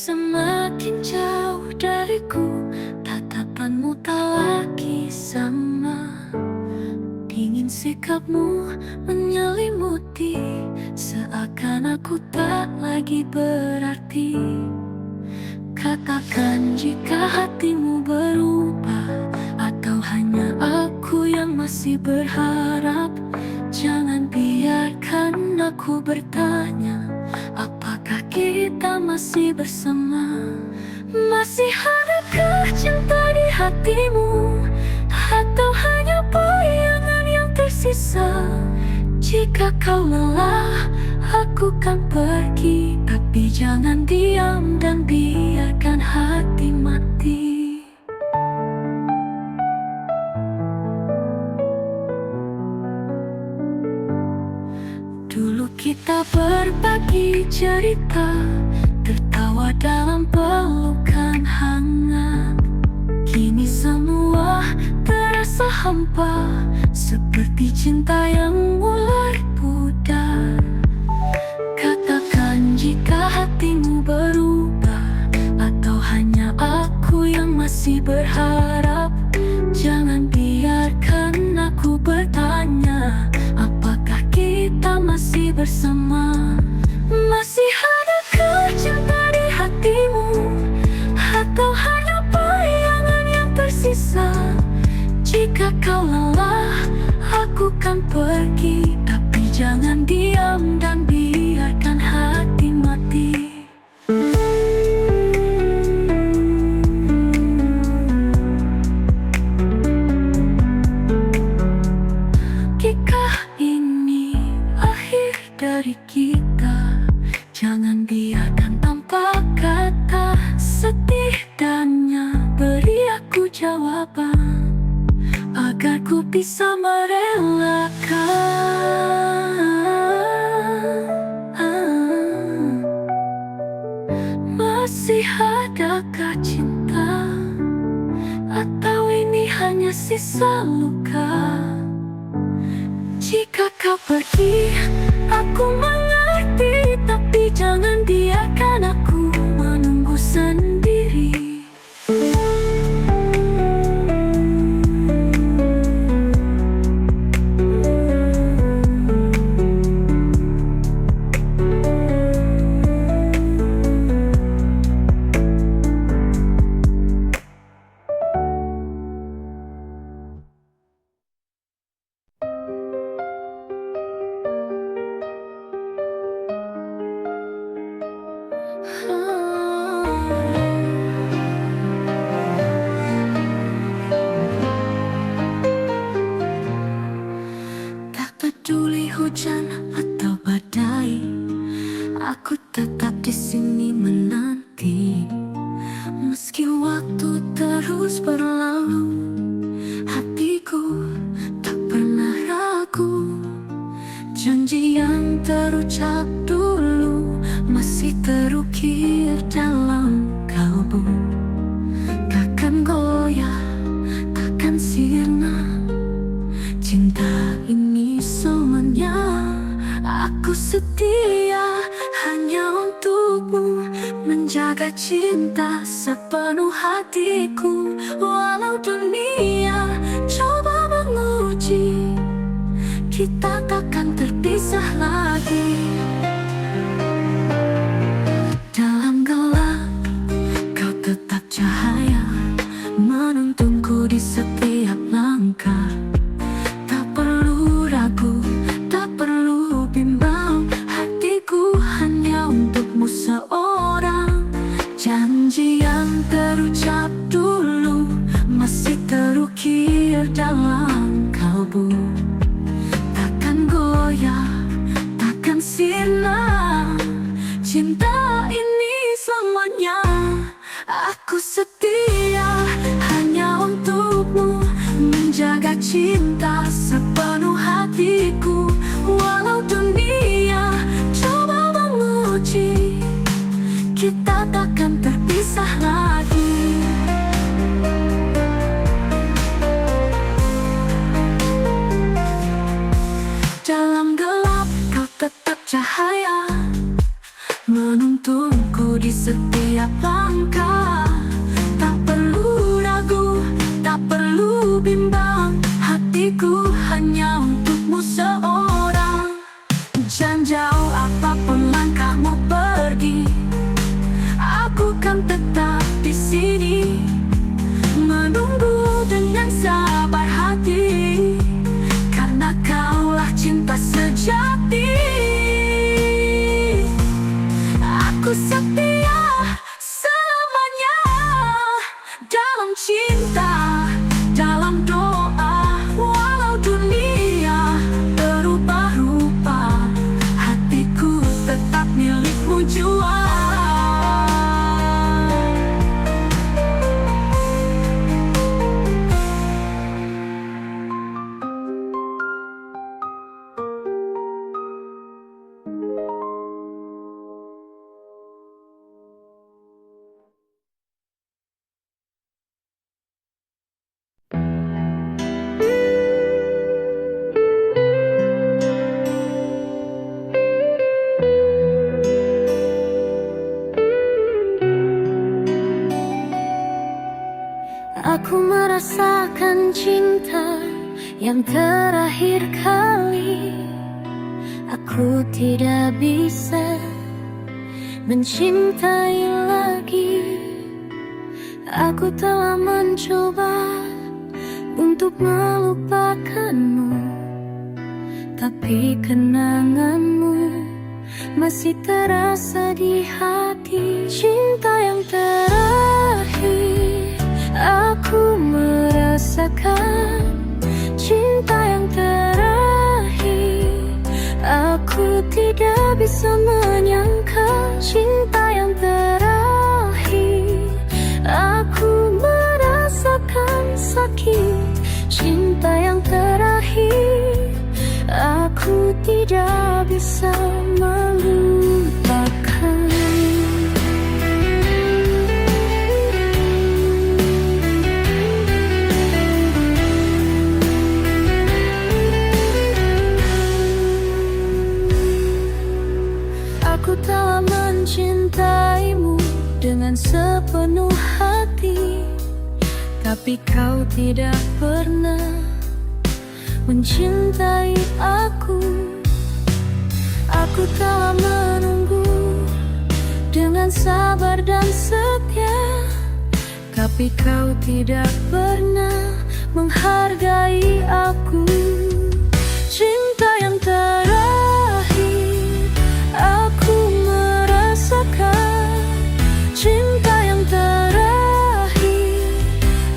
semakin jauh dariku, tatapanmu tak lagi sama. Dingin sikapmu menyelimuti, seakan aku tak lagi berarti. Katakan jika hatimu berubah, atau hanya aku yang masih berharap. Jangan biarkan aku bertanya, apakah kita masih bersama? Masih adakah cinta di hatimu, atau hanya bayangan yang tersisa? Jika kau lelah, aku kan pergi, tapi jangan diam dan biarkan hati mati. Dulu kita berbagi cerita, tertawa dalam pelukan hangat. Kini semua terasa hampa, seperti cinta yang mulai pudar. Katakan jika hatimu berubah, atau hanya aku yang masih berharap. Jangan biarkan aku bertanya, apakah kita masih bersama? Masih adakah cinta di hatimu, atau hanya bayangan yang tersisa? Jika kau lelah, aku kan pergi, tapi jangan diam dan biarkan hati mati. Jika ini akhir dari kita, jangan biarkan tanpa kata. Setidaknya beri aku jawaban, agar ku bisa merelakan. Masih adakah cinta, atau ini hanya sisa luka? Jika kau pergi, aku mengerti, tapi jangan biarkan aku menunggu sendiri. Tak peduli hujan atau badai, aku tetap di sini menanti. Meski waktu terus berlalu, hatiku tak pernah ragu. Janji yang terucap dulu masih terukir dalam kalbu. Takkan goyah, takkan sirna, cinta ini semuanya. Aku setia hanya untukmu, menjaga cinta sepenuh hatiku. Walau dunia coba menguji, kita takkan terpisah lagi. Dalam gelap, kau tetap cahaya, menuntunku di setiap langkah. Tak perlu ragu, tak perlu bimbang, hatiku hanya untukmu seorang. Janji yang terucap dulu masih terukir dalam kalbu. Takkan goyah, takkan sirna, cinta ini selamanya. Aku setia hanya untukmu, menjaga cinta sepenuh hatiku. Walau dunia coba menguji, kita takkan terpisah lagi. Dalam gelap kau tetap cahaya, menuntunku di setiap langkah. Tak perlu ragu, tak perlu bimbang, hatiku hanya untukmu seorang. Jangan jauh apapun langkahmu pergi, aku kan tetap di sini, menunggu dengan sabar hati, karena kaulah cinta sejati. Aku setia selamanya dalam cinta, dalam doa. Walau dunia berubah-ubah, hatiku tetap milikmu jua. Aku merasakan cinta yang terakhir kali. Aku tidak bisa mencintai lagi. Aku telah mencoba untuk melupakanmu, tapi kenanganmu masih terasa di hati. Cinta yang terakhir aku merasakan, cinta yang terakhir aku tidak bisa menyangka. Cinta yang terakhir aku merasakan sakit. Cinta yang terakhir aku tidak bisa melupakan. Aku telah mencintaimu dengan sepenuh hati, tapi kau tidak pernah mencintai aku. Aku telah menunggu dengan sabar dan setia, tapi kau tidak pernah menghargai aku. Cinta yang terakhir aku merasakan, cinta yang terakhir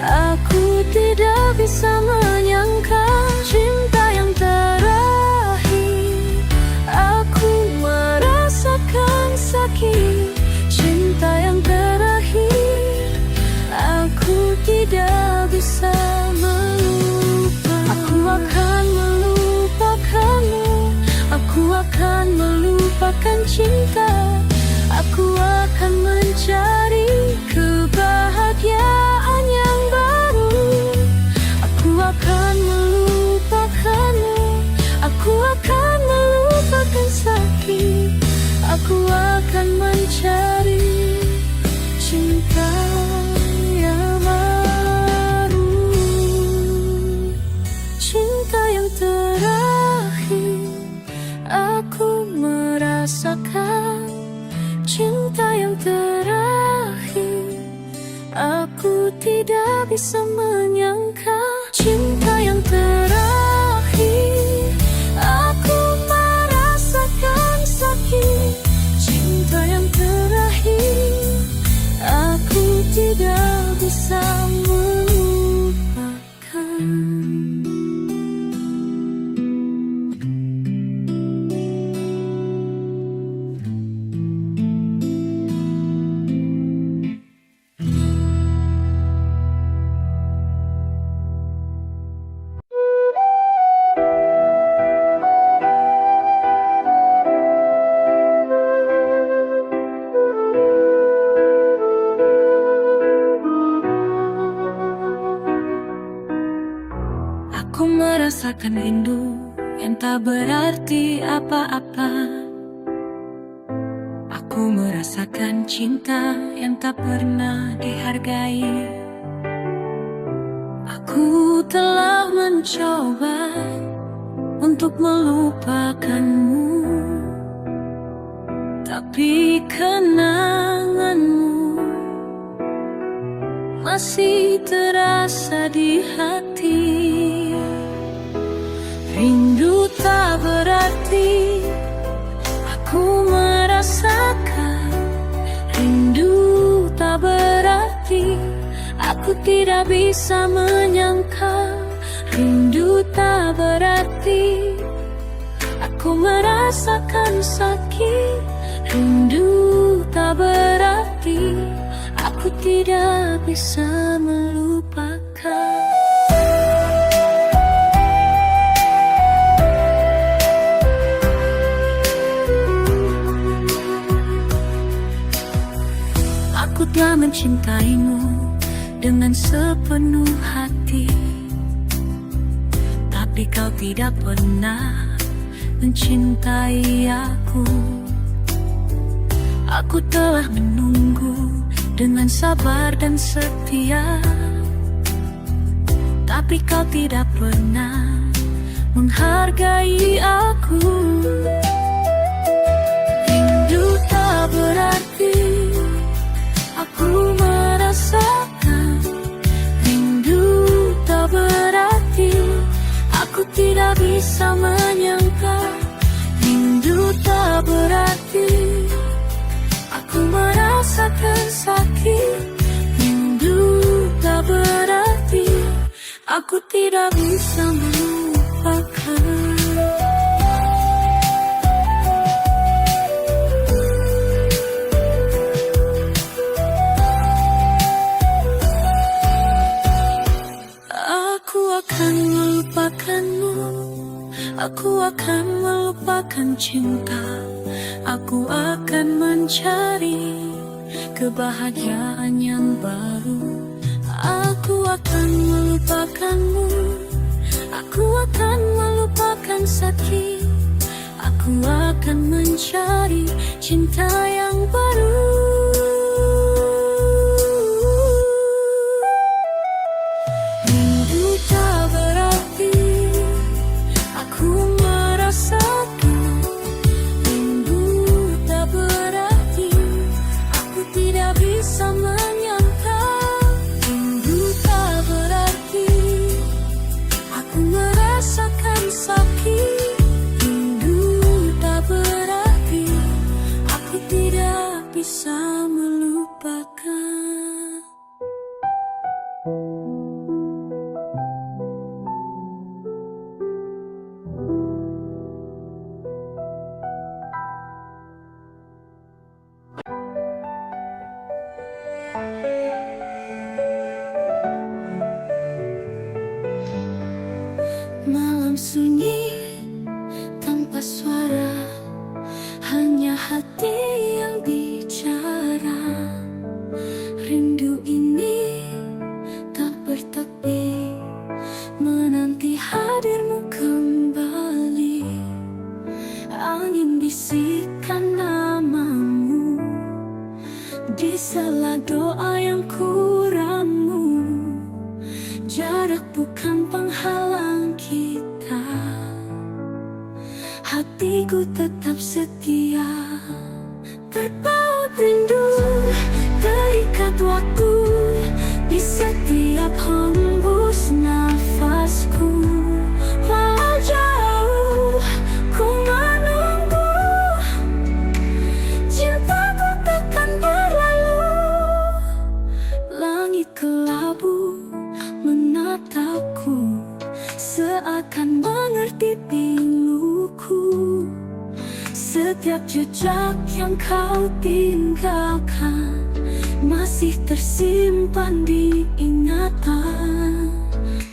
aku tidak bisa menyangka. Cinta yang terakhir aku merasakan sakit. Cinta yang terakhir aku tidak bisa melupakan. Aku akan melupakanmu, aku akan melupakan cinta. Aku akan mencari kebahagiaan yang baru. Aku akan melupakanmu, aku akan melupakan sakit. Aku akan mencari cinta yang baru. Cinta yang terakhir aku merasakan, cinta yang terakhir aku tidak bisa menyangka. Cinta yang terakhir aku merasakan sakit. Cinta yang terakhir aku tidak bisa melupakan. Aku merasakan rindu yang tak berarti apa-apa. Aku merasakan cinta yang tak pernah dihargai. Aku telah mencoba untuk melupakanmu, tapi kenanganmu masih terasa di hati. Rindu tak berarti aku merasakan, rindu tak berarti aku tidak bisa menyangkal. Rindu tak berarti aku merasakan sakit. Rindu tak berarti aku tidak bisa melupakan. Aku telah mencintaimu dengan sepenuh hati, tapi kau tidak pernah mencintai aku. Aku telah menunggu dengan sabar dan setia, tapi kau tidak pernah menghargai aku. Rindu tak berarti aku merasakan, rindu tak berarti aku tidak bisa menyangka. Rindu tak berarti aku merasakan sakit. Rindu tak berarti aku tidak bisa melupakan. Aku akan melupakanmu, aku akan melupakan cinta. Aku akan mencari kebahagiaan yang baru. Aku akan melupakanmu, aku akan melupakan sakit. Aku akan mencari cinta yang baru. Rindu tak berarti aku merasakan, rindu tak berarti aku tidak bisa menyangka. Rindu tak berarti aku merasakan sakit. Rindu tak berarti aku tidak bisa melupakan. Malam sunyi tanpa suara, hanya hati yang bicara. Rindu ini tak bertepi, menanti hadirmu kembali. Angin bisikan namamu di sela doa yang kuramu. Jarak bukan penghalang kita, hatiku tetap setia. Terpaut rindu, terikat waktu di setiap hembus nafasku. Walau jauh ku menunggu, cintaku takkan berlalu. Langit kelabu menatapku, seakan mengerti piluku. Setiap jejak yang kau tinggalkan masih tersimpan di ingatan.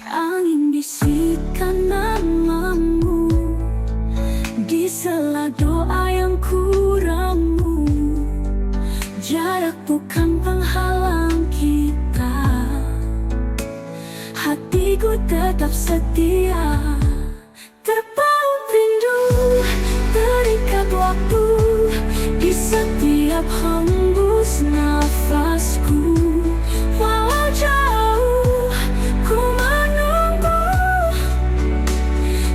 Angin bisikan namamu di sela doa yang kuramu. Jarak bukan penghalang kita, hatiku tetap setia. Terpaut rindu, terikat waktu di setiap tetap hembus nafasku. Walau jauh ku menunggu,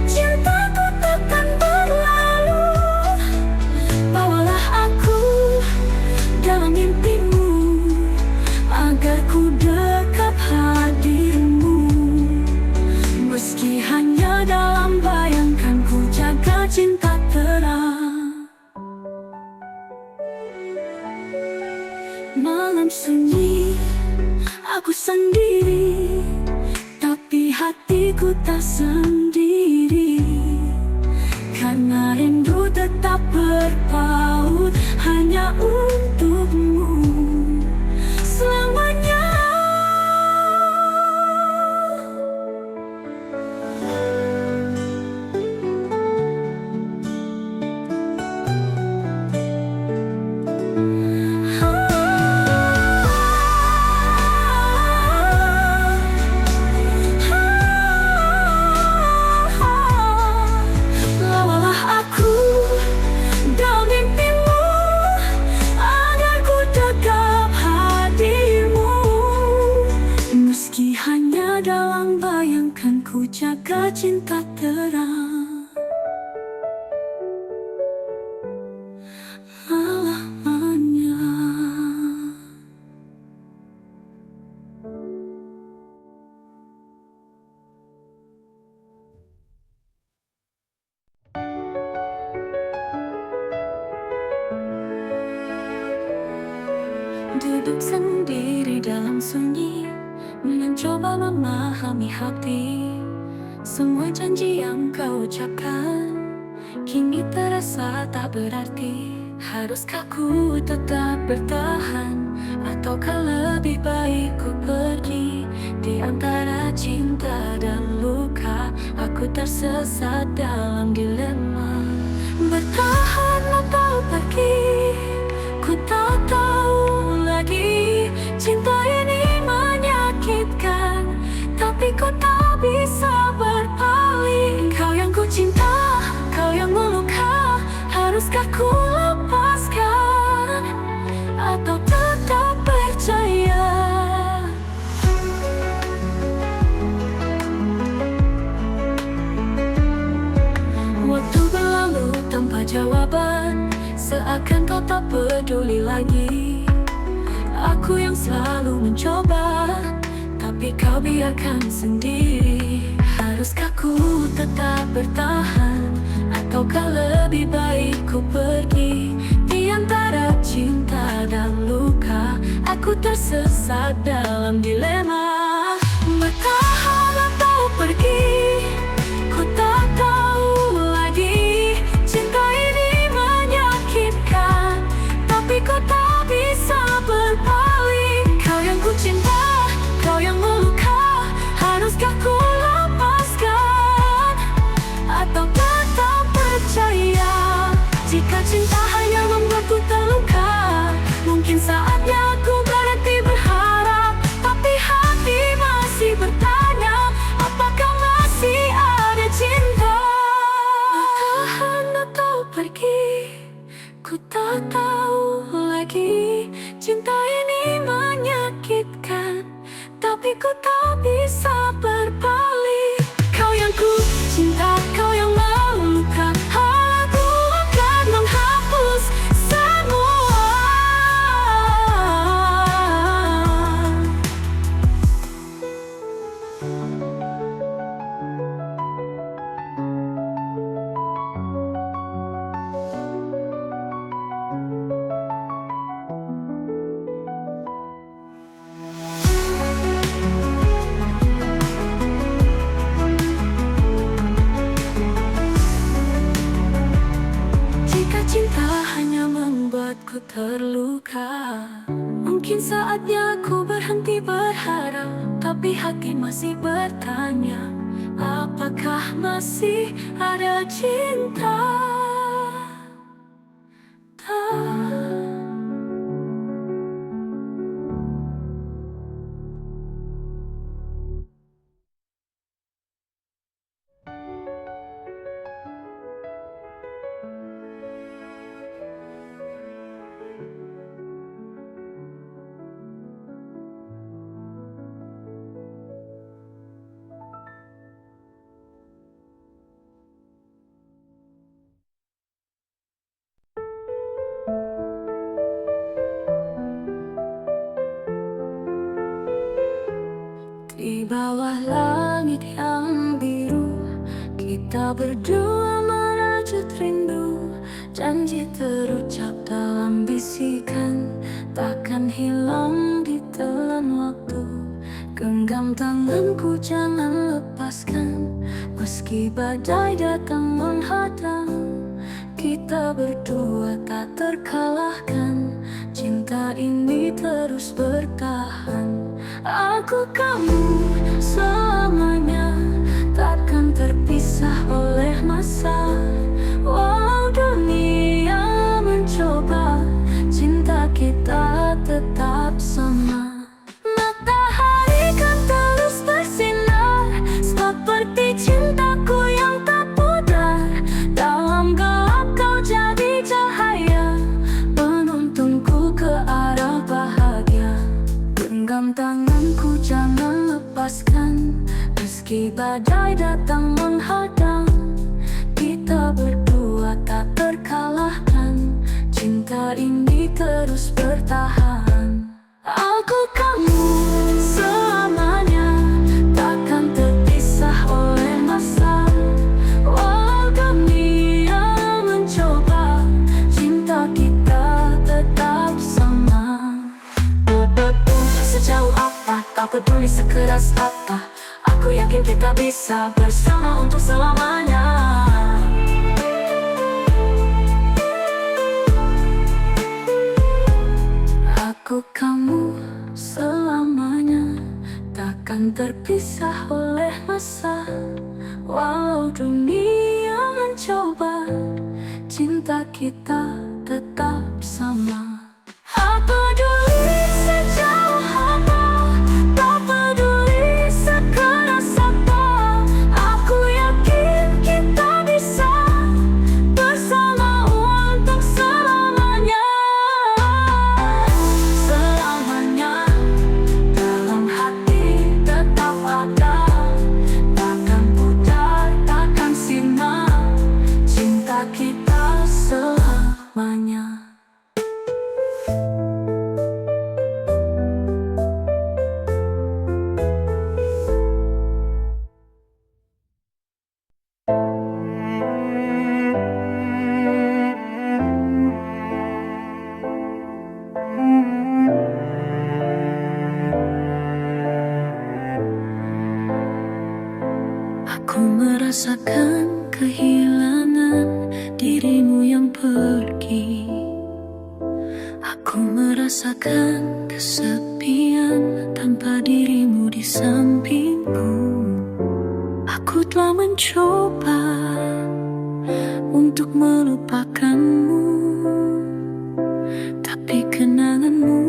cintaku takkan berlalu. Bawalah aku dalam mimpimu, agar ku dekat hadirmu. Meski hanya dalam bayangkan, ku jaga cinta terang. Malam sunyi, aku sendiri, tapi hatiku tak sendiri. Karena rindu tetap berpaut hanya untukmu selamanya. Dalam bayangkan, ku jaga cinta terang selamanya. Duduk sendiri dalam sunyi, mencoba memahami hati. Semua janji yang kau ucapkan kini terasa tak berarti. Haruskah ku tetap bertahan, ataukah lebih baik ku pergi? Di antara cinta dan luka, aku tersesat dalam dilema. Bertahan atau pergi, ku tak tahu lagi. Cinta ini menyakitkan, tapi kau tak bisa berpaling. Kau yang ku cinta, kau yang meluka. Haruskah ku lepaskan, atau tetap percaya? Waktu berlalu tanpa jawaban, seakan kau tak peduli lagi. Aku yang selalu mencoba, tapi kau biarkan sendiri. Haruskah ku tetap bertahan, ataukah lebih baik ku pergi? Di antara cinta dan luka, aku tersesat dalam dilema. Bertahan atau pergi, ku tak tahu lagi. Cinta ini menyakitkan, tapi kau tak bisa berpaling. Kau yang ku cinta, kau yang meluka. Haruskah ku lepaskan, atau tetap percaya? Jika cinta hanya membuatku terluka, mungkin saatnya aku berhenti berharap. Tapi hati masih bertanya, apakah masih ada cinta? Bertahan atau pergi, ku tak tahu lagi. Cinta ini menyakitkan, tapi ku tak bisa berpaling. Kau yang ku cinta, kau yang meluka. Aku akan menghapus semua. Ku terluka, mungkin saatnya ku berhenti berharap. Tapi hati masih bertanya, apakah masih ada cinta? Kita berdua merajut rindu, janji terucap dalam bisikan, takkan hilang ditelan waktu. Genggam tanganku jangan lepaskan, meski badai datang menghadang. Kita berdua tak terkalahkan, cinta ini terus bertahan. Aku kamu selamanya, takkan terpisah oleh masa. Walau dunia mencoba, cinta kita tetap sama. Matahari kan terus bersinar, seperti cintaku yang tak pudar. Dalam gelap kau jadi cahaya, penuntunku ke arah bahagia. Genggam tanganku jangan lepaskan, meski badai datang menghadang. Kita berdua tak terkalahkan, cinta ini terus bertahan. Aku kamu selamanya, takkan terpisah oleh masa. Walau dunia mencoba, cinta kita tetap sama. Sejauh apa, tak peduli sekeras apa, aku yakin kita bisa bersama untuk selamanya. Aku kamu selamanya, takkan terpisah oleh masa. Walau dunia mencoba, cinta kita tetap sama. Tak peduli sejauh apa, tak peduli sekeras apa, aku yakin kita bisa bersama untuk selamanya. Selamanya dalam hati tetap ada, takkan pudar, takkan sirna, cinta kita selamanya. Aku merasakan kehilangan dirimu yang pergi. Aku merasakan kesepian tanpa dirimu di sampingku. Aku telah mencoba untuk melupakanmu, tapi kenanganmu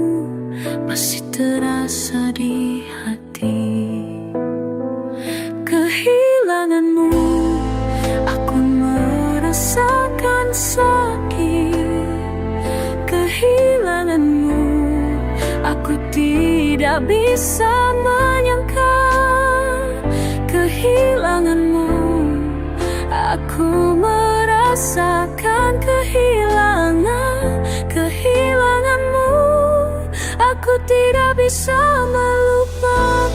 masih terasa di hati. Kehilanganmu, aku merasakan sakit. Kehilanganmu, aku tidak bisa menyangka. Kehilanganmu, aku merasakan kehilangan. Kehilanganmu, aku tidak bisa melupakan.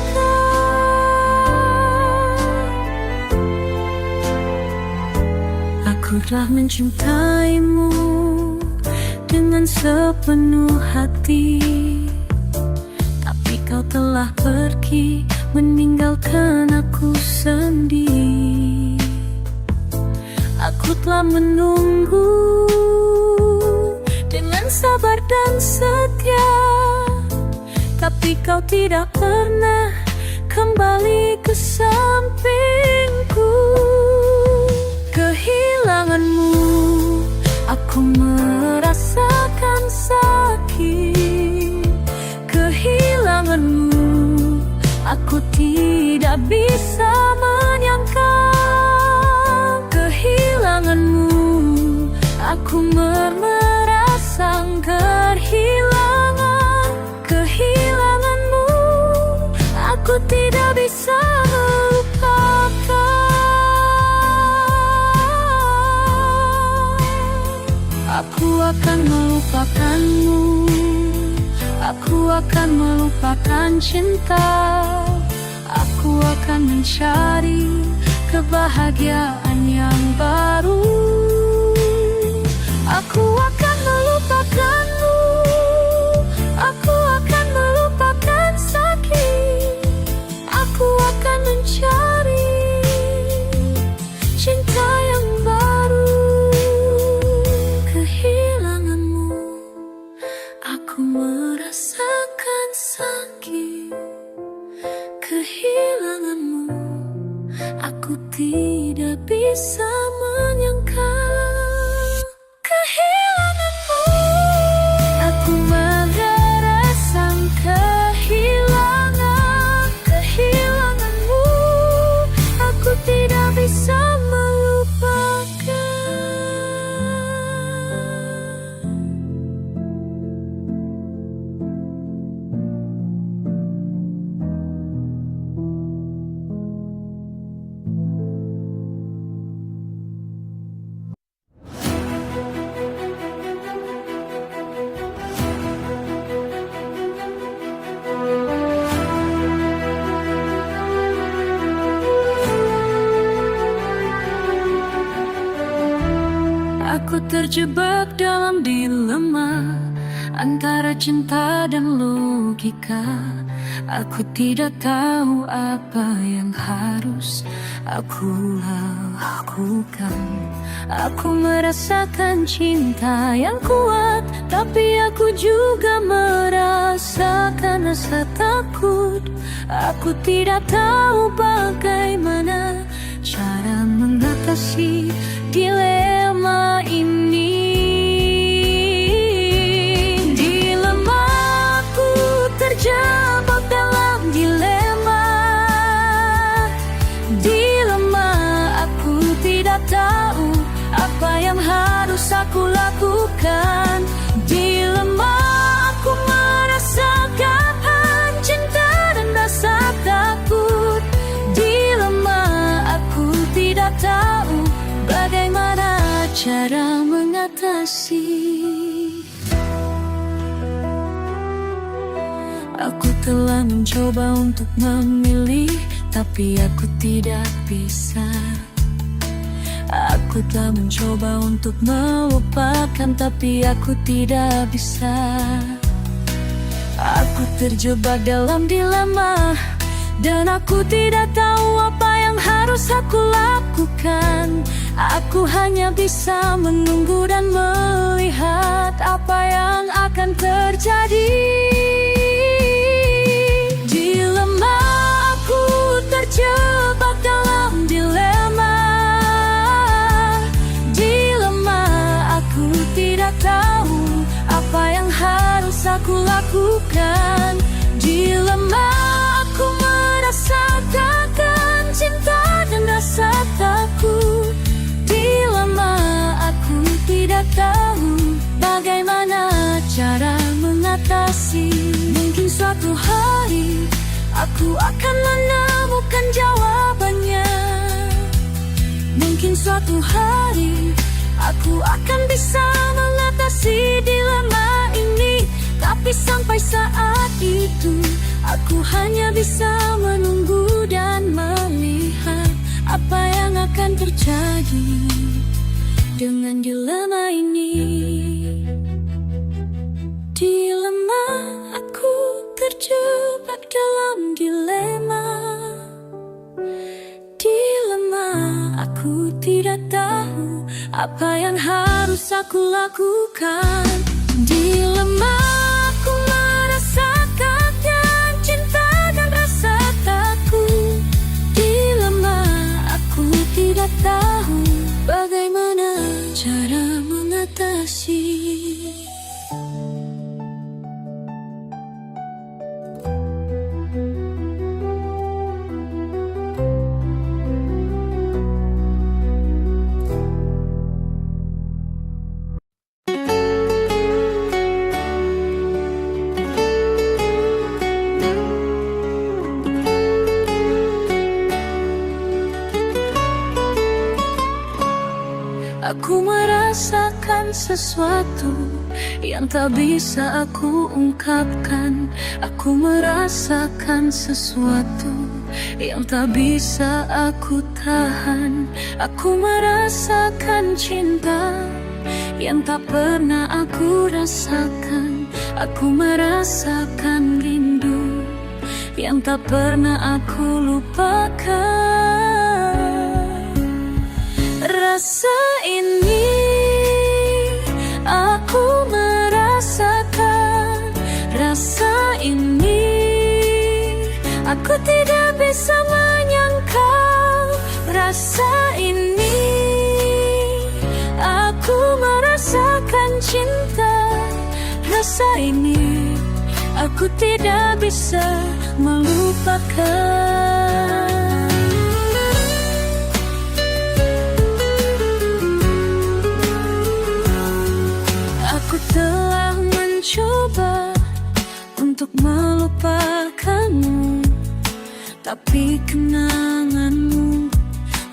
Aku telah mencintaimu dengan sepenuh hati, tapi kau telah pergi meninggalkan aku sendiri. Aku telah menunggu dengan sabar dan setia, tapi kau tidak pernah kembali ke sampingku. Kehilanganmu, aku merasakan sakit. Kehilanganmu, aku tidak bisa menyangka. Kehilanganmu, aku merasa kehilangan. Kehilanganmu, aku tidak bisa melupakan. Aku akan melupakanmu, aku akan melupakan cinta. Aku akan mencari kebahagiaan Aku terjebak dalam dilema antara cinta dan logika. Aku tidak tahu apa yang harus aku lakukan. Aku merasakan cinta yang kuat, tapi aku juga merasakan rasa takut. Aku tidak tahu bagaimana cara mengatasi dilema ini. Dilema, aku terjebak dalam dilema. Dilema, aku tidak tahu apa yang harus aku lakukan. Dilema, aku merasakan cinta dan rasa takut. Dilema, aku tidak tahu bagaimana cara mengatasi. Aku telah mencoba untuk memilih, tapi aku tidak bisa. Aku telah mencoba untuk melupakan, tapi aku tidak bisa. Aku terjebak dalam dilema, dan aku tidak tahu apa yang harus aku lakukan. Aku hanya bisa menunggu dan melihat apa yang akan terjadi. Dilema, aku terjebak dalam dilema. Dilema, aku tidak tahu apa yang harus aku lakukan. Dilema, aku merasakan cinta dan rasa takut. Dilema, aku tidak tahu bagaimana cara mengatasi. Mungkin suatu hari aku akan menemukan jawabannya. Mungkin suatu hari aku akan bisa mengatasi dilema ini. Tapi sampai saat itu aku hanya bisa menunggu dan melihat apa yang akan terjadi dengan dilema ini. Dilema, aku terjebak dalam dilema. Dilema, aku tidak tahu apa yang harus aku lakukan. Dilema, aku merasakan cinta dan rasa takut. Dilema, aku tidak tahu bagaimana cara mengatasi. Aku merasakan sesuatu yang tak bisa aku ungkapkan. Aku merasakan sesuatu yang tak bisa aku tahan. Aku merasakan cinta yang tak pernah aku rasakan. Aku merasakan rindu yang tak pernah aku lupakan. Rasa ini aku merasakan. Rasa ini aku tidak bisa menyangkal. Rasa ini aku merasakan cinta. Rasa ini aku tidak bisa melupakan. Aku telah mencoba untuk melupakanmu, tapi kenanganmu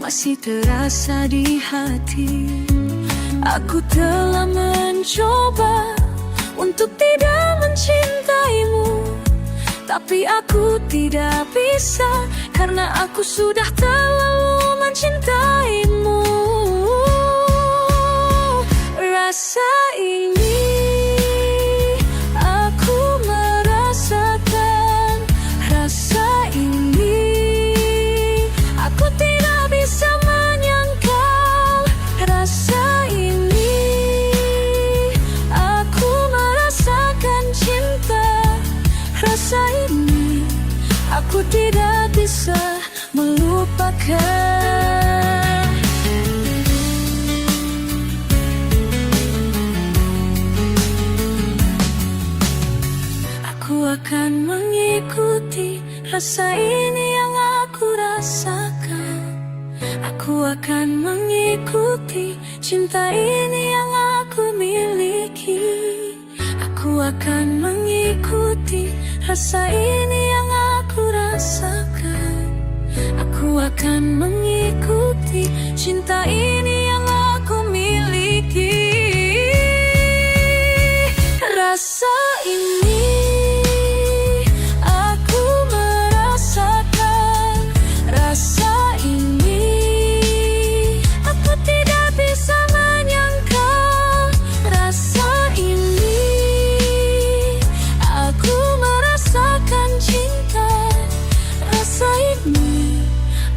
masih terasa di hati. Aku telah mencoba untuk tidak mencintaimu, tapi aku tidak bisa, karena aku sudah terlalu mencintaimu. melupakan. Aku akan mengikuti rasa ini yang aku rasakan. Aku akan mengikuti cinta ini yang aku miliki. Aku akan mengikuti rasa ini yang aku rasakan. Aku akan mengikuti cinta ini yang aku miliki. Rasa ini aku merasakan. Rasa ini aku tidak bisa menyangka. Rasa ini aku merasakan cinta. Rasa ini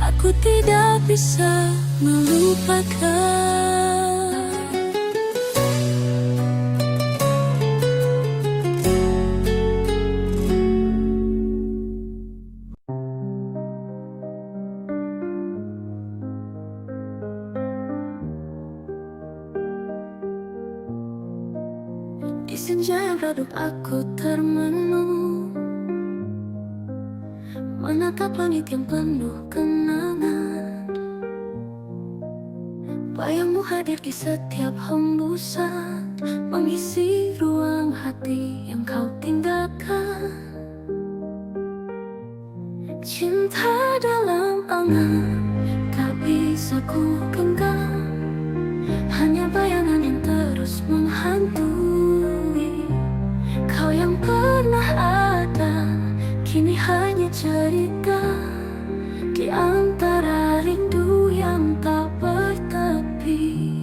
aku tidak bisa melupakan. Di senja yang redup aku termenung, menatap langit yang penuh kenangan. Bayangmu hadir di setiap hembusan, mengisi ruang hati yang kau tinggalkan. Cinta dalam angan tak bisa ku genggam, hanya bayangan yang terus menghantui. Kau yang pernah ada, kini hanya cerita di antara rindu yang tak bertepi.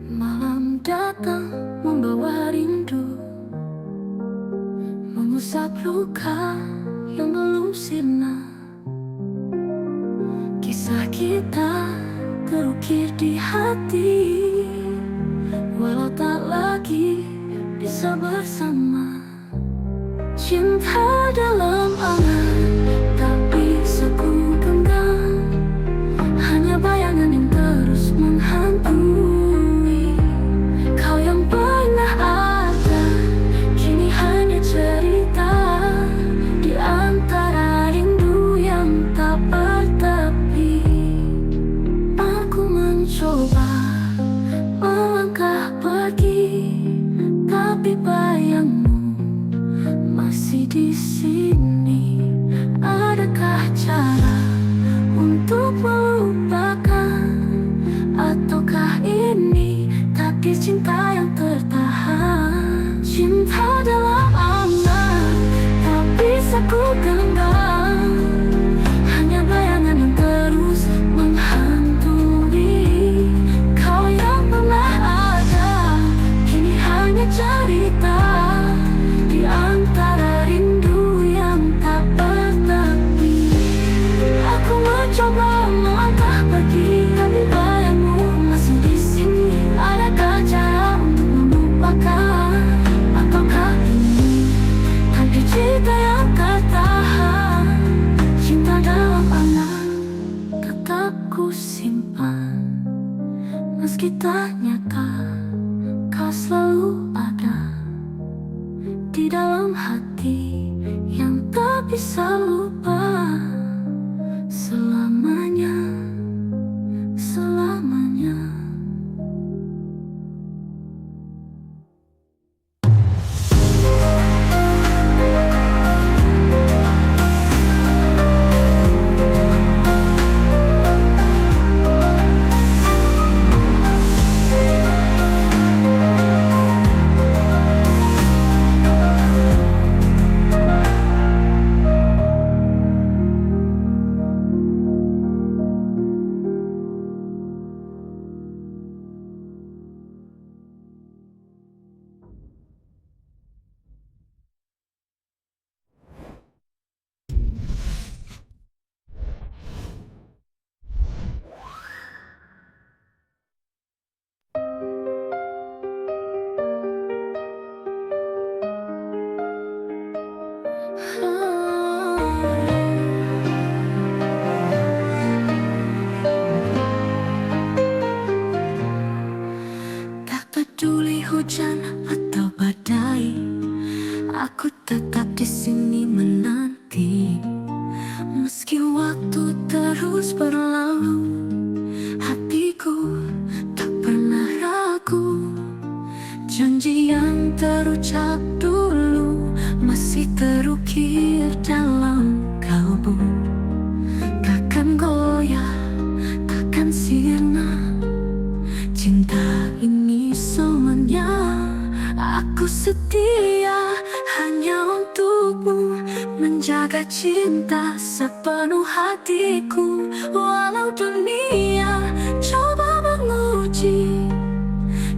Malam datang membawa rindu, mengusap luka yang belum sirna. Kisah kita terukir di hati, walau tak lagi bisa bersama. Cinta dalam angan tak bisa ku genggam, hanya bayangan yang terus menghantui. Kau yang pernah ada, kini hanya cerita di antara rindu yang tak bertepi. Aku mencoba melangkah pergi, tapi bayangmu masih di sini. Adakah cara untuk melupakan, ataukah ini takdir cinta yang tertahan? Cinta dalam angan tak bisa ku genggam, hanya bayangan yang terus menghantui. Kau yang pernah ada, kini hanya cerita di antara rindu yang tak bertepi. Aku mencoba melangkah pergi, tapi bayangmu masih di sini. Adakah cara untuk melupakan, ataukah ini takdir cinta yang tertahan? Cinta dalam angan tetap ku simpan, meski tak nyata kau selalu ada di dalam hati yang tak bisa lupa selamanya, selamanya. hujan atau badai, aku tetap di sini menanti. Meski waktu terus berlalu, hatiku tak pernah ragu. Janji yang terucap dulu masih terukir dalam kalbu. Takkan goyah, takkan sirna, cinta ini selamanya. Aku setia hanya untukmu, menjaga cinta sepenuh hatiku. Walau dunia coba menguji,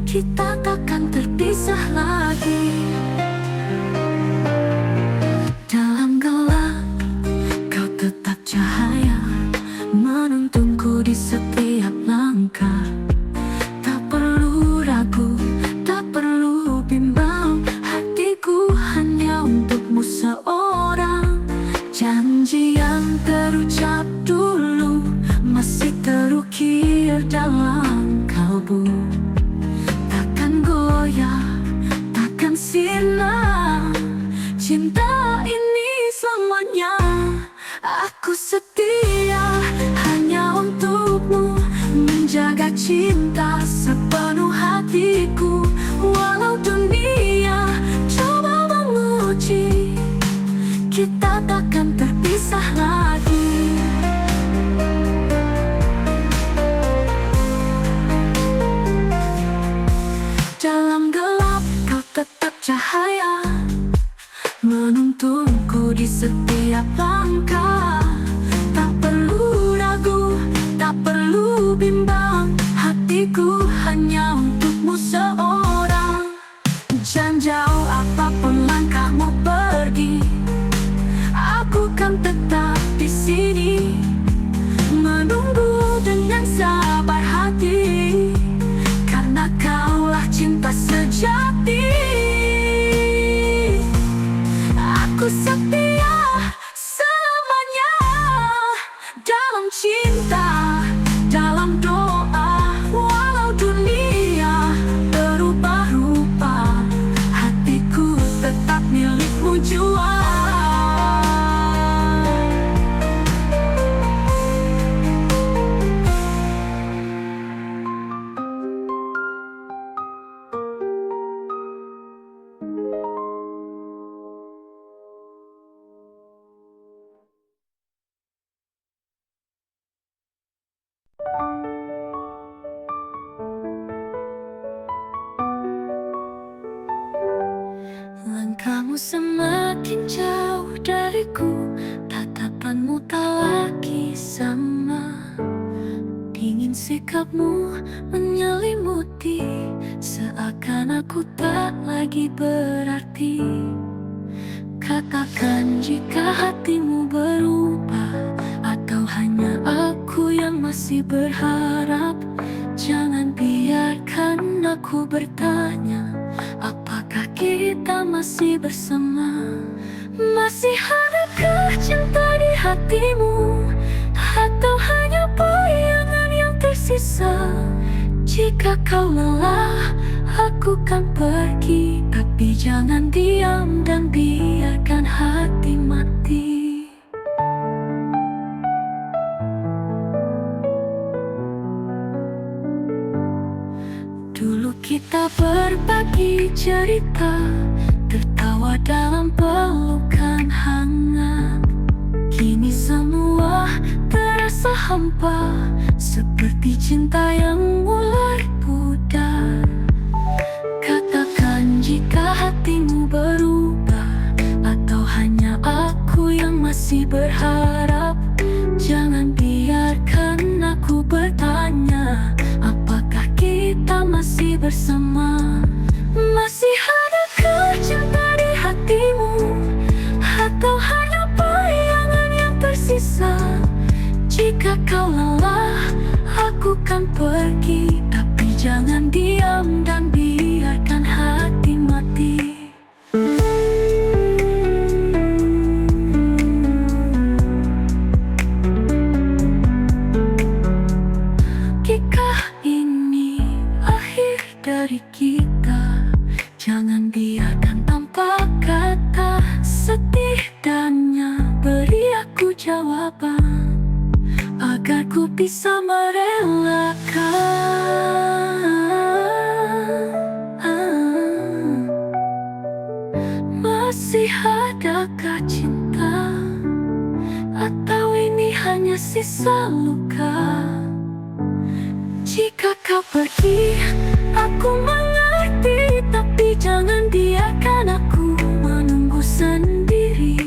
kita takkan terpisah lagi. Dalam gelap, kau tetap cahaya, menuntunku di setiap langkah. Tak perlu ragu, tak perlu bimbang, hatiku hanya untukmu seorang. Janji yang terucap dulu masih terukir dalam kalbu. Takkan goyah, takkan sirna, cinta ini selamanya. Aku setia hanya untukmu, menjaga cinta sepenuh hatiku. Walau dunia coba menguji, kita takkan terpisah lagi. Dalam gelap kau tetap cahaya, menuntunku di setiap langkah. Tak perlu ragu, tak perlu bimbang, hatiku hanya untukmu seorang. Jangan jauh apapun langkahmu pergi, aku kan tetap di sini, menunggu dengan sabar hati. Karena kaulah cinta sejati. Aku setia selamanya dalam cinta, dalam doa. Walau dunia berubah rupa, hatiku tetap milikmu jua. Langkahmu semakin jauh dariku, tatapanmu tak lagi sama. Dingin sikapmu menyelimuti, seakan aku tak lagi berarti. Katakan jika hatimu berubah, atau hanya aku yang masih berharap. Jangan biarkan aku bertanya, apakah kita masih bersama? Masih adakah cinta di hatimu, atau hanya bayangan yang tersisa? Jika kau lelah, aku kan pergi, tapi jangan diam dan biarkan hati mati. Dulu kita berbagi cerita, tertawa dalam pelukan hangat. Kini semua terasa hampa, seperti cinta yang mulai pudar. Katakan jika hatimu berubah, atau hanya aku yang masih berharap. Jangan biarkan aku bertanya, apakah kita masih bersama? Masih adakah cinta di hatimu, atau hanya bayangan yang tersisa? Jika kau lelah, aku kan pergi, tapi jangan diam dan biarkan hati mati. Jika ini akhir dari kita, rasa luka. Jika kau pergi, aku mengerti, tapi jangan biarkan aku menunggu sendiri.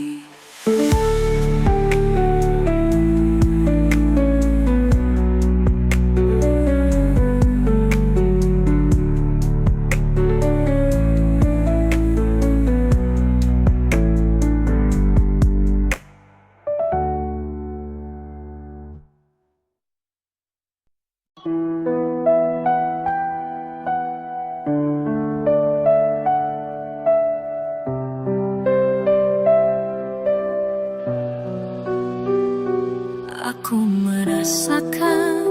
Aku merasakan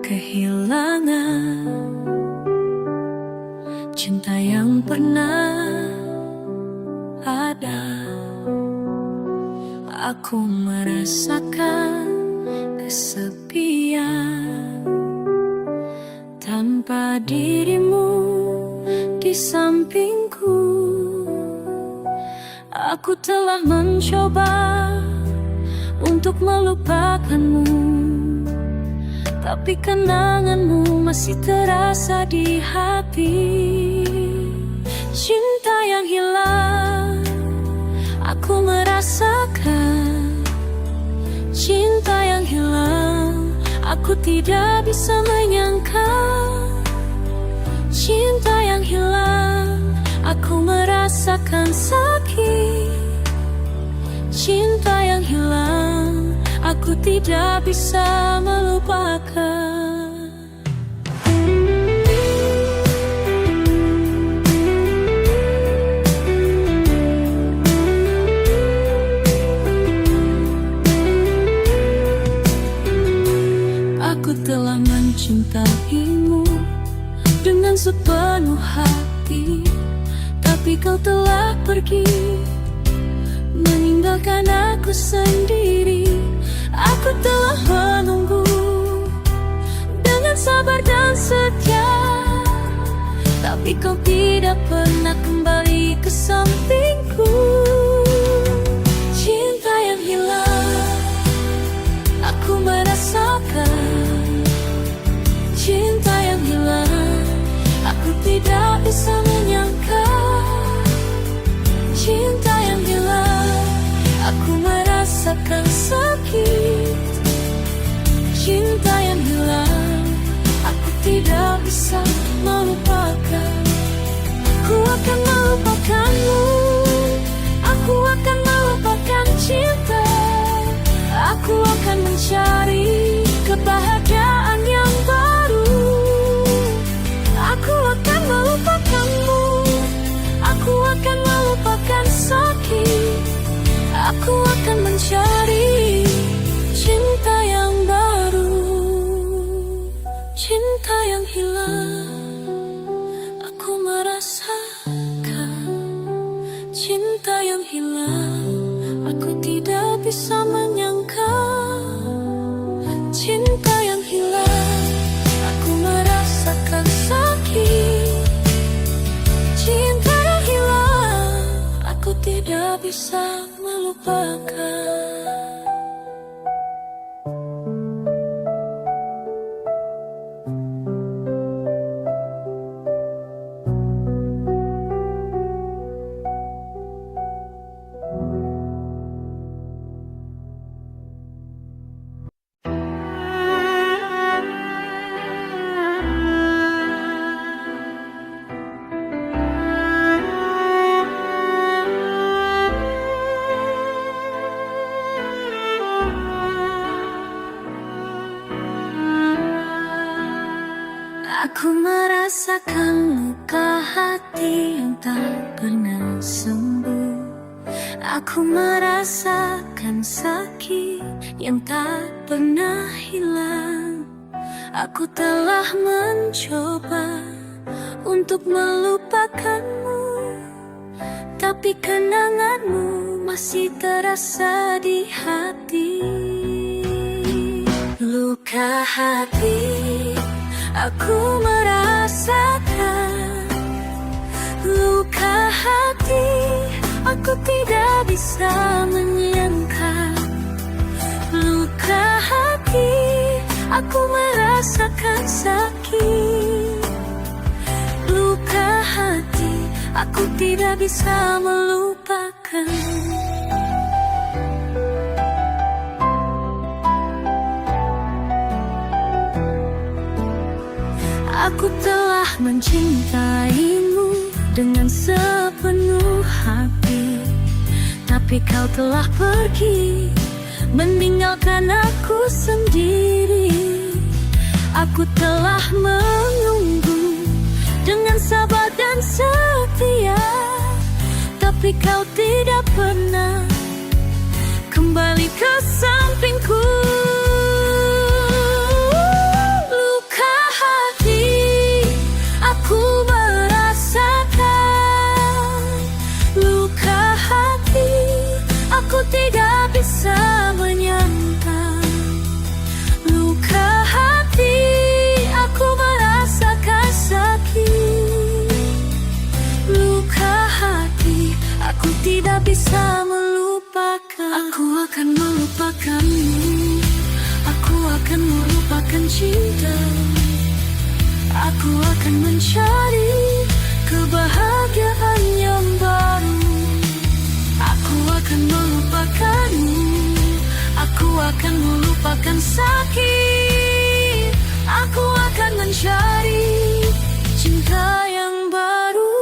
kehilangan cinta yang pernah ada. Aku merasakan kesepian tanpa dirimu di sampingku. Aku telah mencoba untuk melupakanmu, tapi kenanganmu masih terasa di hati. Cinta yang hilang, aku merasakan. Cinta yang hilang, aku tidak bisa menyangka. Cinta yang hilang, aku merasakan sakit. Cinta yang hilang, aku tidak bisa melupakan. Aku telah mencintaimu dengan sepenuh hati, tapi kau telah pergi, meninggalkan aku sendiri. Aku telah menunggu dengan sabar dan setia, tapi kau tidak pernah kembali ke sampingku. Cinta yang hilang, aku merasakan. Cinta yang hilang, aku tidak bisa menyangka. Cinta yang hilang, aku merasakan sakit. Cinta yang hilang, aku tidak bisa melupakan. Ku akan melupakanmu, aku akan melupakan cinta. Aku akan mencari kebahagiaan yang baru. Aku akan melupakanmu, aku akan melupakan sakit. Aku akan mencari cinta yang baru. Cinta yang hilang, aku merasakan. Cinta yang hilang, aku tidak bisa menyangka. Cinta yang hilang, aku merasakan sakit. Cinta yang hilang, aku tidak bisa melupakan. Aku merasakan luka hati yang tak pernah sembuh. Aku merasakan sakit yang tak pernah hilang. Aku telah mencoba untuk melupakanmu, tapi kenanganmu masih terasa di hati. Luka hati, aku merasakan. Luka hati, aku tidak bisa menyangka. Luka hati, aku merasakan sakit. Luka hati, aku tidak bisa melupakan. Aku telah mencintaimu dengan sepenuh hati, tapi kau telah pergi, meninggalkan aku sendiri. Aku telah menunggu dengan sabar dan setia, tapi kau tidak pernah kembali ke sampingku. Luka hati, aku merasakan. Luka hati, aku tidak bisa menyangka. Luka hati, aku merasakan sakit. Luka hati, aku tidak bisa melupakan. Aku akan melupakanmu, aku akan melupakan cinta. Aku akan mencari kebahagiaan yang baru. Aku akan melupakanmu, aku akan melupakan sakit. Aku akan mencari cinta yang baru.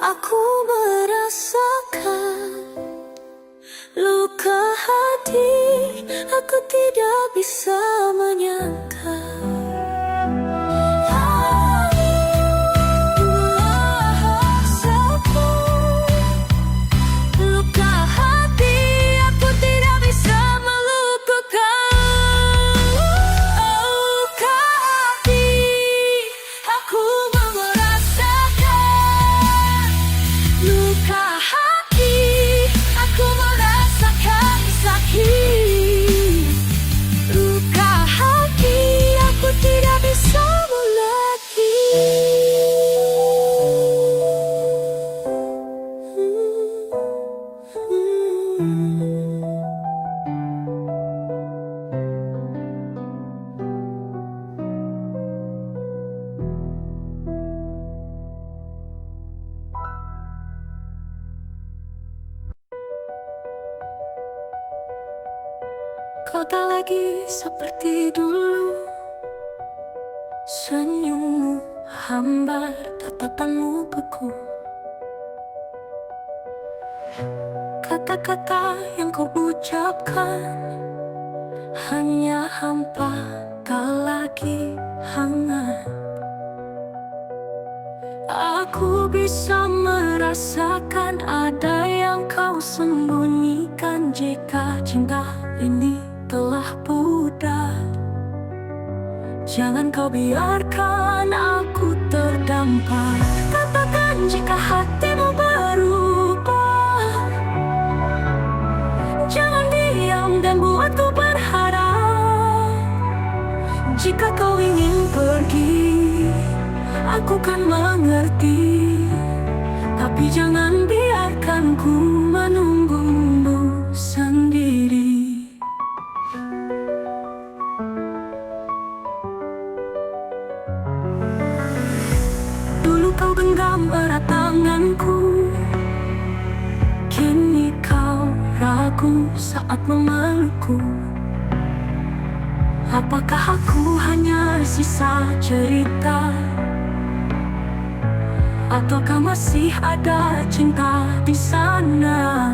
Aku merasakan luka hati, aku tidak bisa menyangka. Kau tak lagi seperti dulu, senyummu hambar, tatapanmu beku. Kata-kata yang kau ucapkan hanya hampa, tak lagi hangat. Aku bisa merasakan ada yang kau sembunyikan. Jika cinta ini telah pudar, jangan kau biarkan aku terdampar. Katakan jika hatimu berubah, jangan diam dan buatku berharap. Jika kau ingin pergi, aku kan mengerti, tapi jangan biarkan ku menunggumu sendiri. Dulu kau genggam erat tanganku, kini kau ragu saat memelukku. Apakah aku hanya sisa cerita, ataukah masih ada cinta di sana?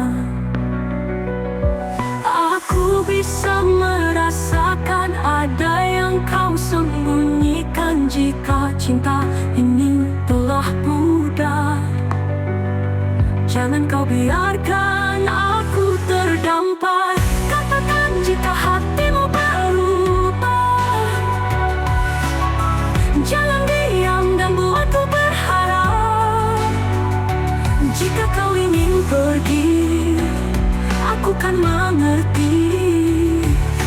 Aku bisa merasakan ada yang kau sembunyikan. Jika cinta ini telah pudar, jangan kau biarkan aku terdampar. Katakan jika hatimu berubah, jangan diam dan buatku berharap. Jika kau ingin pergi, aku kan mengerti,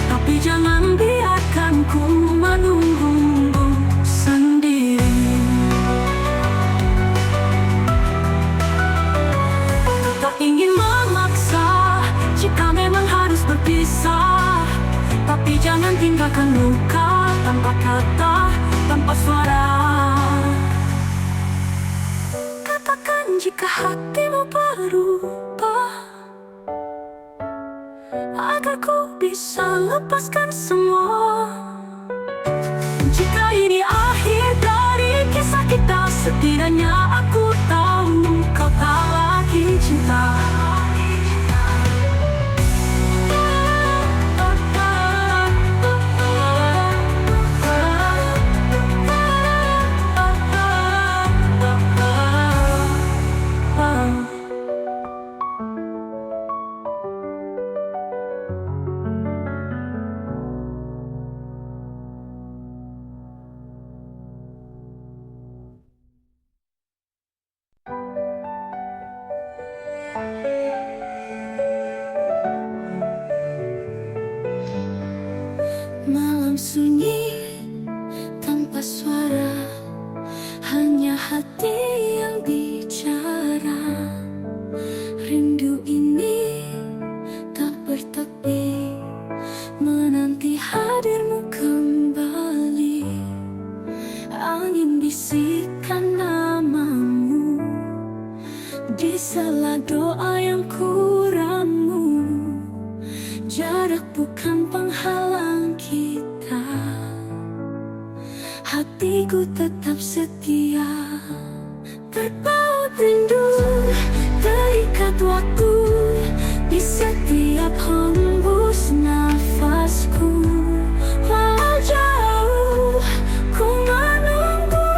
tapi jangan biarkan ku menunggumu sendiri. Tak ingin memaksa jika memang harus berpisah, tapi jangan tinggalkan bisa lepaskan semua. Jika ini akhir dari kisah kita, setidaknya aku tahu kau tak lagi cinta. Malam sunyi tanpa suara, hanya hati yang bicara. Rindu ini tak bertepi, menanti hadirmu kembali. Angin bisikan namamu di sela doa yang kuramu. Jarak bukan penghalang kita, hatiku tetap setia. Terpaut rindu, terikat waktu di setiap hembus nafasku. Walau jauh ku menunggu,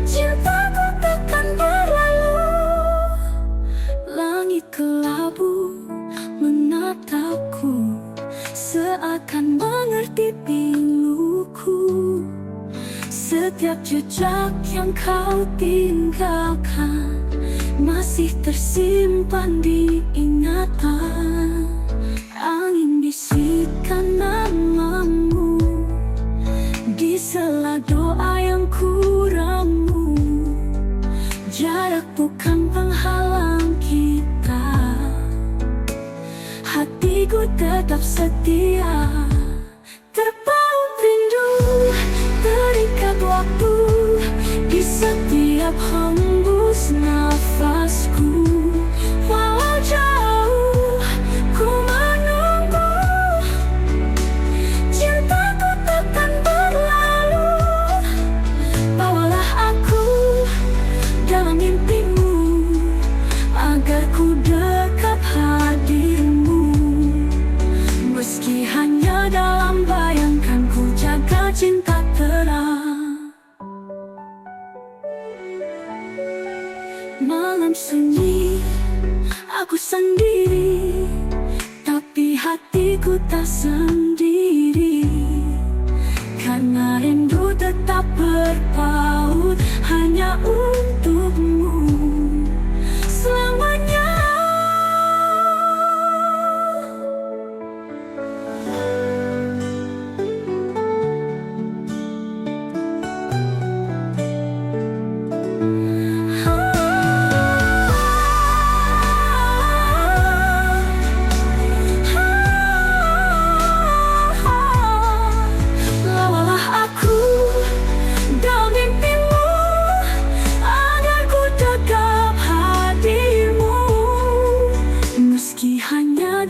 cintaku takkan berlalu. Langit kelabu menatapku, seakan mengerti piluku. Setiap jejak yang kau tinggalkan masih tersimpan di ingatan. Angin bisikan namamu di sela doa yang kuramu. Jarak bukan penghalang kita, hatiku tetap setia. Terpaut rindu, terikat waktu di setiap hembus nafasku. Walau jauh ku menunggu, cintaku takkan berlalu. Bawalah aku dalam mimpimu, agar ku dekat hadirmu. Meski hanya dalam bayangkan, ku jaga cinta terang. Malam sunyi, aku sendiri, tapi hatiku tak sendiri. Karena rindu tetap berpaut hanya untukmu selamanya.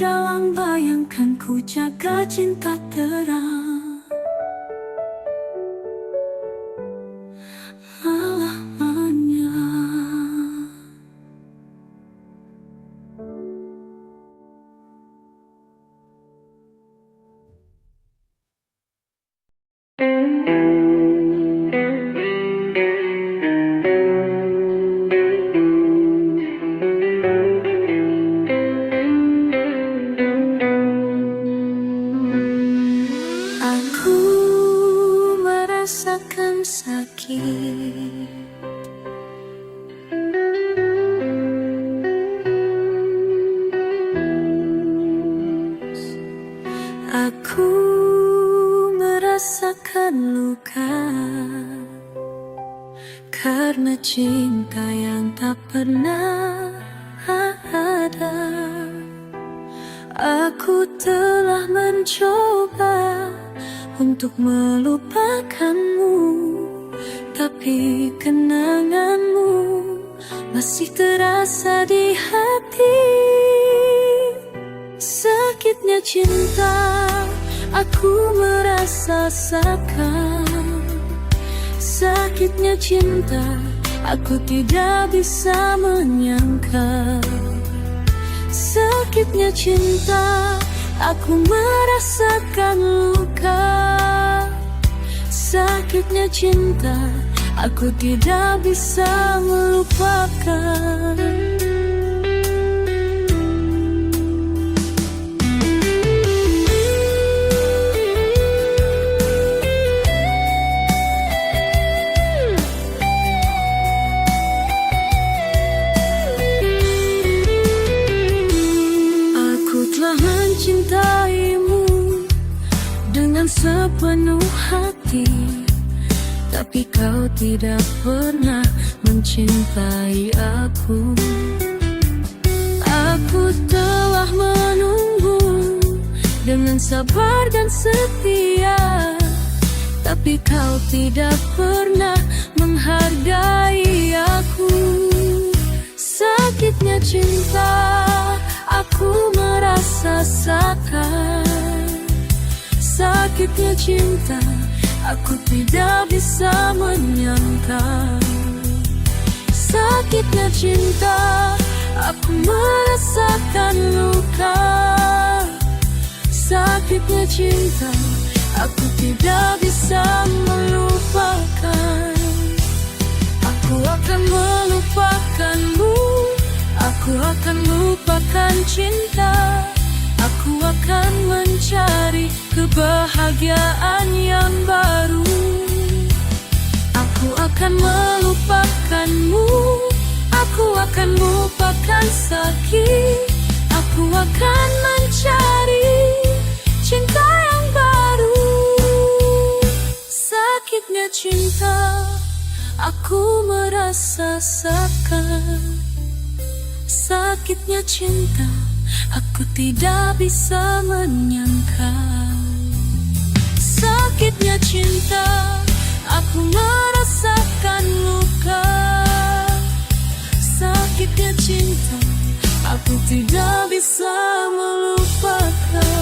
Dalam bayangkan, ku jaga cinta terang selamanya. Rasakan sakit, aku merasakan luka karena cinta yang tak pernah ada. Aku telah mencoba untuk melupakanmu, tapi kenanganmu masih terasa di hati. Sakit Sakitnya cinta, aku merasakan. Sakitnya cinta, aku tidak bisa menyangka. Sakitnya cinta, aku merasakan luka. Sakitnya cinta, aku tidak bisa melupakan. Mencintaimu dengan sepenuh hati, tapi kau tidak pernah mencintai aku. Aku telah menunggu dengan sabar dan setia, tapi kau tidak pernah menghargai aku. Sakitnya cinta, aku merasakan. Sakitnya cinta, aku tidak bisa menyangka. Sakitnya cinta, aku merasakan luka. Sakitnya cinta, aku tidak bisa melupakan. Aku akan melupakanmu, aku akan lupakan cinta. Aku akan mencari kebahagiaan yang baru. Aku akan melupakanmu, aku akan lupakan sakit. Aku akan mencari cinta yang baru. Sakitnya cinta, aku merasakan. Sakitnya cinta, aku tidak bisa menyangka. Sakitnya cinta, aku merasakan luka. Sakitnya cinta, aku tidak bisa melupakan.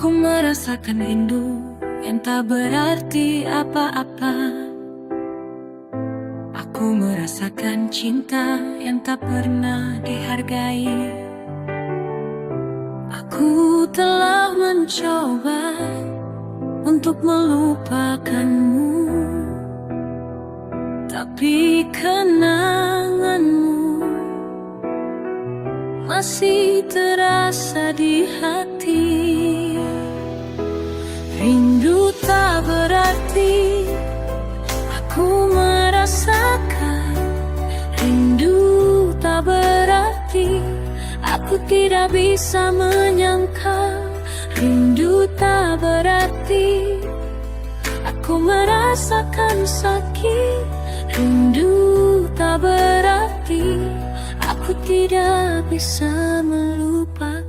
Aku merasakan rindu yang tak berarti apa-apa. Aku merasakan cinta yang tak pernah dihargai. Aku telah mencoba untuk melupakanmu, tapi kenanganmu masih terasa di hati. Rindu tak berarti, aku merasakan. Rindu tak berarti, aku tidak bisa menyangka. Rindu tak berarti, aku merasakan sakit. Rindu tak berarti, aku tidak bisa melupakan.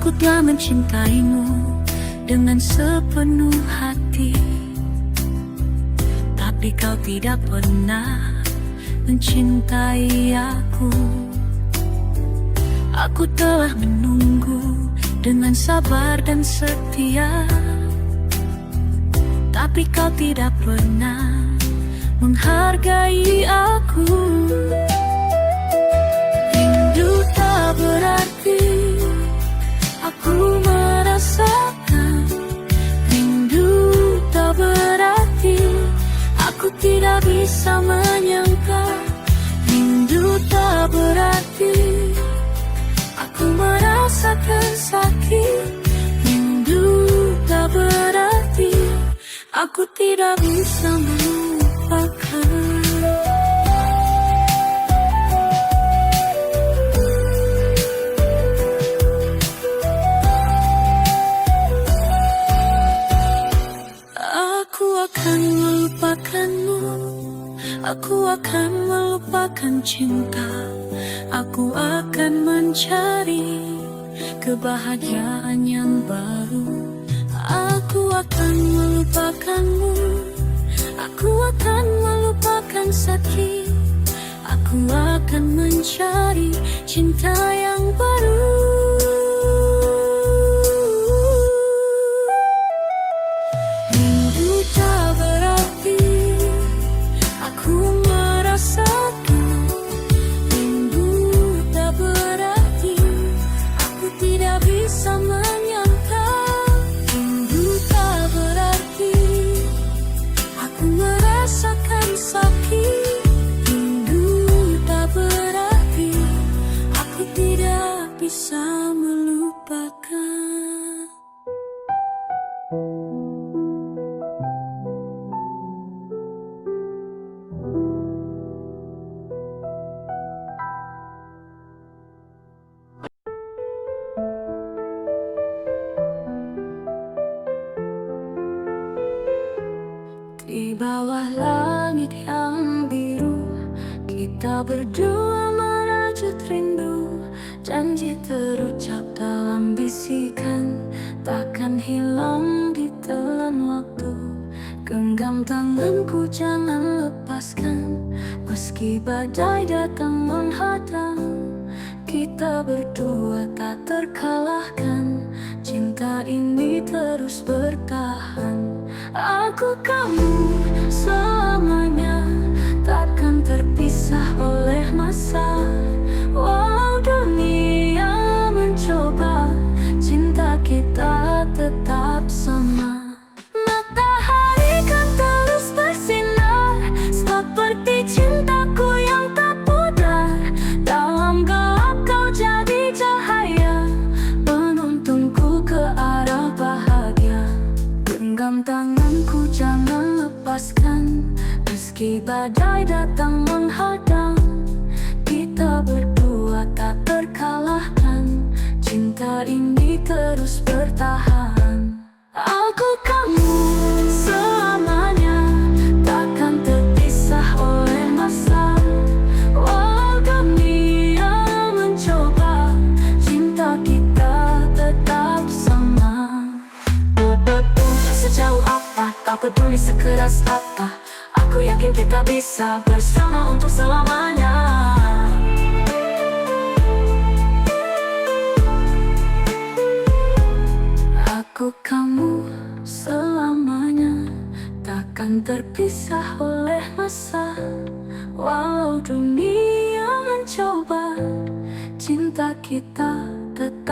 Aku telah mencintaimu dengan sepenuh hati, tapi kau tidak pernah mencintai aku. Aku telah menunggu dengan sabar dan setia, tapi kau tidak pernah menghargai aku. Rindu tak berarti, aku merasakan. Rindu tak berarti, aku tidak bisa menyangka. Rindu tak berarti, aku merasakan. merasakan sakit. Rindu tak berarti, aku tidak bisa melupakan. Aku akan melupakanmu, aku akan melupakan cinta. Aku akan mencari kebahagiaan yang baru. Aku akan melupakanmu, aku akan melupakan sakit. Aku akan mencari cinta yang baru. Rindu tak berarti, aku merasakan. Rindu tak berarti, aku tidak bisa menyangka. Rindu tak berarti, aku merasakan sakit. Rindu tak berarti, aku tidak bisa melupakan. Di bawah langit yang biru, kita berdua merajut rindu. Janji terucap dalam bisikan, takkan hilang ditelan waktu. Genggam tanganku, jangan lepaskan, meski badai datang menghadang. Kita berdua tak terkalahkan, cinta ini terus bertahan. Aku kamu selamanya, takkan terpisah oleh masa. Walau dunia mencoba, cinta kita tetap sama. Matahari kan terus bersinar, seperti cintaku yang tak pudar. Dalam gelap kau jadi cahaya, penuntunku ke arah bahagia. Genggam tanganku, jangan lepaskan, meski badai datang menghadang. Kita berdua tak terkalahkan, cinta ini terus bertahan. Aku kamu selamanya, takkan terpisah oleh masa. Walau dunia mencoba, cinta kita tetap sama. Sejauh apa, tak peduli sekeras apa, aku yakin kita bisa bersama untuk selamanya. Aku kamu selamanya, takkan terpisah oleh masa. Walau dunia mencoba, cinta kita tetap